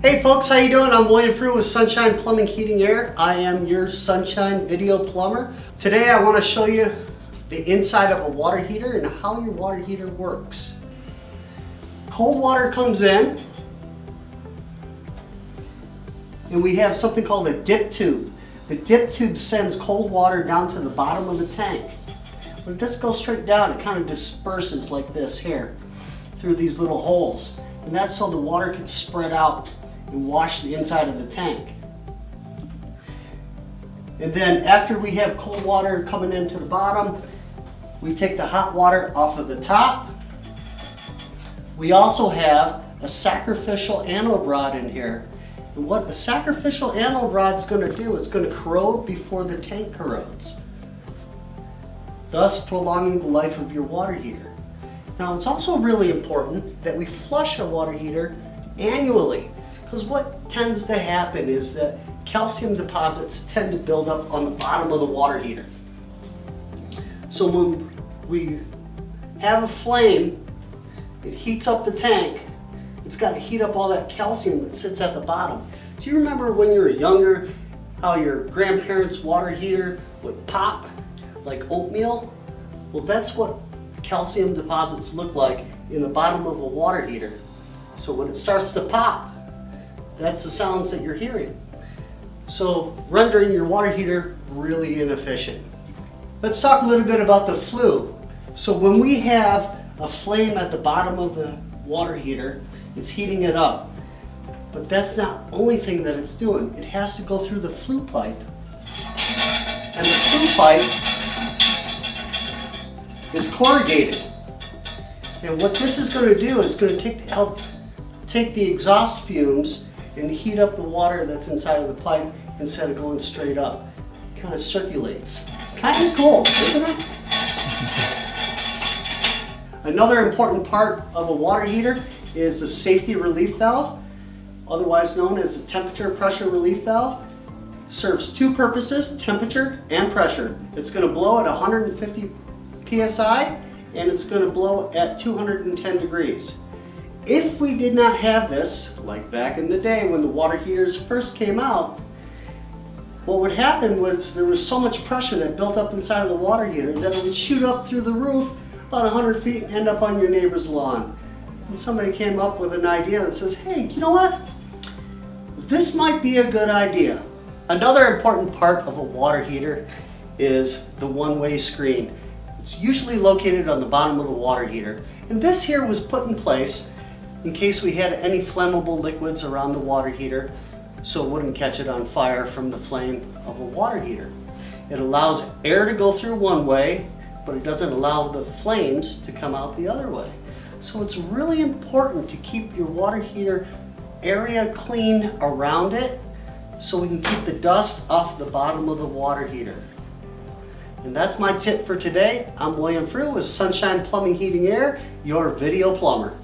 Hey folks, how you doing? I'm William Frew with Sunshine Plumbing, Heating, Air. I am your Sunshine Video Plumber. Today I want to show you the inside of a water heater and how your water heater works. Cold water comes in and we have something called a dip tube. The dip tube sends cold water down to the bottom of the tank. When it doesn't go straight down, it kind of disperses like this here through these little holes. And that's so the water can spread out and wash the inside of the tank. And then after we have cold water coming into the bottom, we take the hot water off of the top. We also have a sacrificial anode rod in here. And what a sacrificial anode rod is going to do, it's going to corrode before the tank corrodes, thus prolonging the life of your water heater. Now it's also really important that we flush our water heater annually, because what tends to happen is that calcium deposits tend to build up on the bottom of the water heater. So when we have a flame, it heats up the tank. It's got to heat up all that calcium that sits at the bottom. Do you remember when you were younger how your grandparents' water heater would pop like oatmeal? Well, that's what calcium deposits look like in the bottom of a water heater. So when it starts to pop, that's the sounds that you're hearing. So rendering your water heater really inefficient. Let's talk a little bit about the flue. So when we have a flame at the bottom of the water heater, it's heating it up. But that's not the only thing that it's doing. It has to go through the flue pipe. And the flue pipe is corrugated. And what this is going to do is going to help take the exhaust fumes and heat up the water that's inside of the pipe instead of going straight up. It kind of circulates. Kind of cool, isn't it? Another important part of a water heater is the safety relief valve, otherwise known as the temperature pressure relief valve. Serves two purposes, temperature and pressure. It's going to blow at 150 psi and it's going to blow at 210 degrees. If we did not have this, like back in the day when the water heaters first came out, what would happen was there was so much pressure that built up inside of the water heater that it would shoot up through the roof about 100 feet and end up on your neighbor's lawn. And somebody came up with an idea that says, hey, you know what? This might be a good idea. Another important part of a water heater is the one-way screen. It's usually located on the bottom of the water heater. And this here was put in place in case we had any flammable liquids around the water heater so it wouldn't catch it on fire from the flame of a water heater. It allows air to go through one way, but it doesn't allow the flames to come out the other way. So it's really important to keep your water heater area clean around it so we can keep the dust off the bottom of the water heater. And that's my tip for today. I'm William Frew with Sunshine Plumbing, Heating, Air, your video plumber.